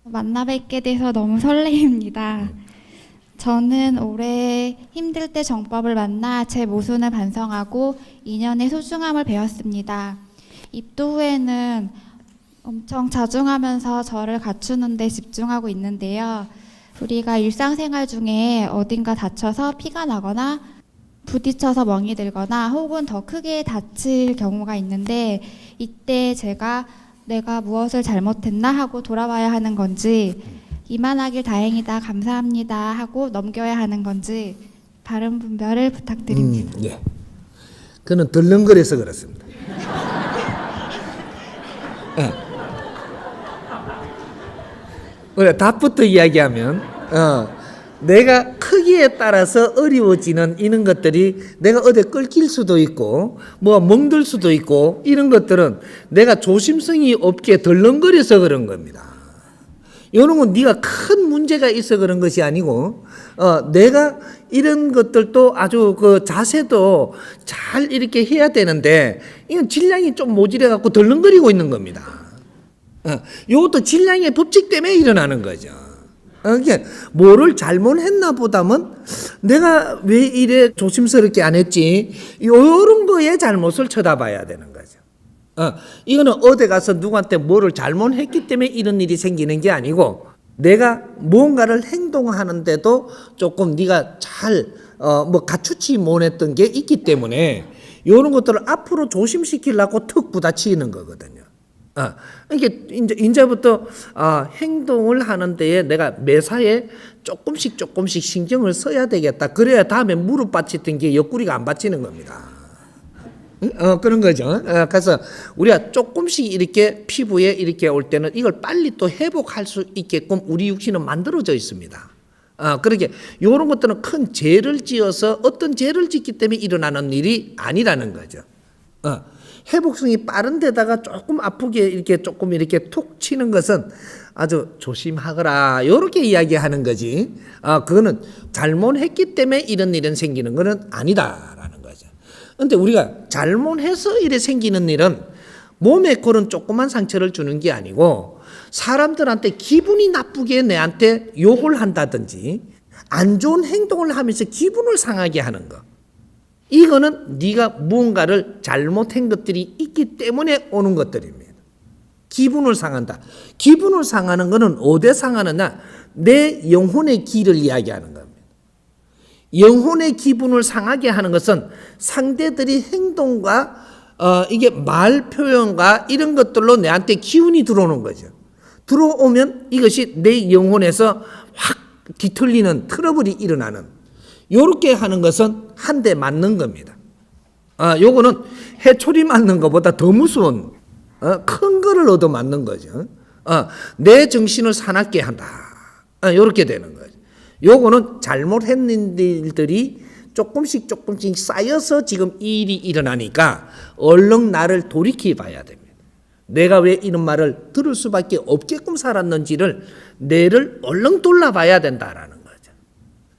만나 뵙게 돼서 너무 설레입니다. 저는 올해 힘들 때 정법을 만나 제 모순을 반성하고 인연의 소중함을 배웠습니다. 입도 후에는 엄청 자중하면서 저를 갖추는 데 집중하고 있는데요. 우리가 일상생활 중에 어딘가 다쳐서 피가 나거나 부딪혀서 멍이 들거나 혹은 더 크게 다칠 경우가 있는데, 이때 제가 내가 무엇을 잘못했나 하고 돌아봐야 하는 건지, 이만하길 다행이다 감사합니다 하고 넘겨야 하는 건지 바른 분별을 부탁드립니다. 예. 그는 덜렁거려서 그렇습니다. 우리가 답부터 이야기하면 내가 크기에 따라서 어려워지는 이런 것들이 내가 어디 끓길 수도 있고 뭐 멍들 수도 있고, 이런 것들은 내가 조심성이 없게 덜렁거려서 그런 겁니다. 이런 건 네가 큰 문제가 있어 그런 것이 아니고 내가 이런 것들도 아주 그 자세도 잘 이렇게 해야 되는데 이건 질량이 좀 모자라 갖고 덜렁거리고 있는 겁니다. 이것도 질량의 법칙 때문에 일어나는 거죠. 이게 뭐를 잘못했나 보다는 내가 왜 이래 조심스럽게 안 했지, 이런 거에 잘못을 쳐다봐야 되는 거죠. 이거는 어디 가서 누구한테 뭐를 잘못했기 때문에 이런 일이 생기는 게 아니고, 내가 무언가를 행동하는데도 조금 네가 잘 뭐 갖추지 못했던 게 있기 때문에 이런 것들을 앞으로 조심시키려고 턱 부딪히는 거거든요. 이게 이제부터 행동을 하는 데에 내가 매사에 조금씩 신경을 써야 되겠다. 그래야 다음에 무릎 받치던 게 옆구리가 안 받치는 겁니다. 그런 거죠. 그래서 우리가 조금씩 이렇게 피부에 이렇게 올 때는 이걸 빨리 또 회복할 수 있게끔 우리 육신은 만들어져 있습니다. 그렇게 이런 것들은 큰 죄를 지어서 어떤 죄를 짓기 때문에 일어나는 일이 아니라는 거죠. 회복성이 빠른 데다가 조금 아프게 이렇게 조금 이렇게 툭 치는 것은 아주 조심하거라, 이렇게 이야기하는 거지. 그거는 잘못했기 때문에 이런 일은 생기는 것은 아니다라는 거죠. 그런데 우리가 잘못해서 이래 생기는 일은 몸에 그런 조그만 상처를 주는 게 아니고, 사람들한테 기분이 나쁘게 내한테 욕을 한다든지 안 좋은 행동을 하면서 기분을 상하게 하는 거, 이거는 네가 무언가를 잘못한 것들이 있기 때문에 오는 것들입니다. 기분을 상한다. 기분을 상하는 것은 어디에 상하느냐? 내 영혼의 기를 이야기하는 겁니다. 영혼의 기분을 상하게 하는 것은 상대들이 행동과 이게 말 표현과 이런 것들로 내한테 기운이 들어오는 거죠. 들어오면 이것이 내 영혼에서 확 뒤틀리는 트러블이 일어나는, 요렇게 하는 것은 한 대 맞는 겁니다. 요거는 해초리 맞는 것보다 더 무서운 큰 거를 얻어 맞는 거죠. 내 정신을 사납게 한다. 요렇게 되는 거죠. 요거는 잘못했는 일들이 조금씩 쌓여서 지금 이 일이 일어나니까 얼른 나를 돌이켜 봐야 됩니다. 내가 왜 이런 말을 들을 수밖에 없게끔 살았는지를 내를 얼른 돌아봐야 된다라는 거죠.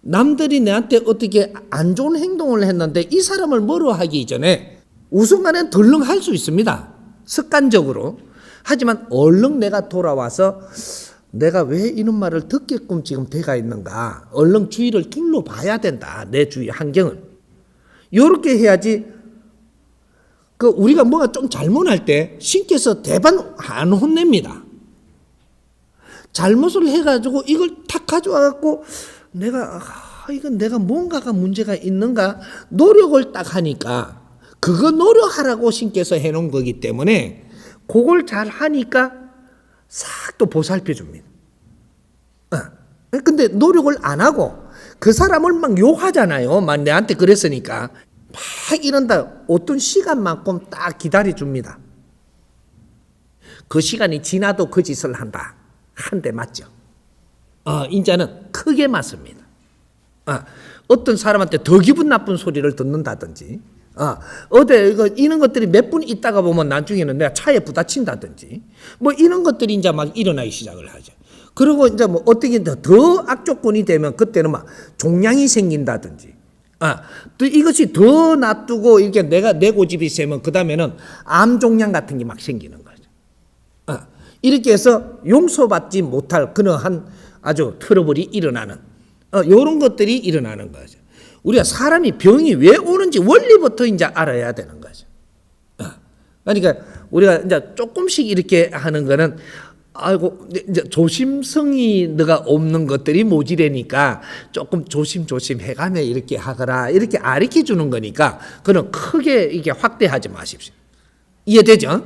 남들이 내한테 어떻게 안 좋은 행동을 했는데 이 사람을 뭐로 하기 전에 우선간에 덜렁 할 수 있습니다. 습관적으로. 하지만 얼른 내가 돌아와서 내가 왜 이런 말을 듣게끔 지금 돼가 있는가, 얼른 주위를 둘러봐야 된다. 내 주위 환경을. 이렇게 해야지. 우리가 뭐가 좀 잘못할 때 신께서 대반 안 혼냅니다. 잘못을 해가지고 이걸 탁 가져와갖고 이건 내가 뭔가가 문제가 있는가 노력을 딱 하니까, 그거 노력하라고 신께서 해놓은 거기 때문에 그걸 잘 하니까 싹 또 보살펴 줍니다. 근데 노력을 안 하고 그 사람을 막 욕하잖아요. 막 내한테 그랬으니까 막 이런다. 어떤 시간만큼 딱 기다려 줍니다. 그 시간이 지나도 그 짓을 한다. 한 대 맞죠. 인자는 크게 맞습니다. 어떤 사람한테 더 기분 나쁜 소리를 듣는다든지, 이런 것들이 몇 분 있다가 보면 나중에는 내가 차에 부딪힌다든지, 뭐 이런 것들이 이제 막 일어나기 시작을 하죠. 그리고 이제 뭐 어떻게 더 악조건이 되면 그때는 막 종양이 생긴다든지, 또 이것이 더 놔두고 이렇게 내가 내 고집이 세면 그 다음에는 암 종양 같은 게 막 생기는 거죠. 이렇게 해서 용서받지 못할 그러한 아주 트러블이 일어나는 이런 것들이 일어나는 거죠. 우리가 사람이 병이 왜 오는지 원리부터 이제 알아야 되는 거죠. 그러니까 우리가 이제 조금씩 이렇게 하는 거는 아이고 이제 조심성이 너가 없는 것들이 모지래니까 조금 조심조심 해가며 이렇게 하거라 이렇게 가르쳐 주는 거니까 그는 크게 이게 확대하지 마십시오. 이해되죠?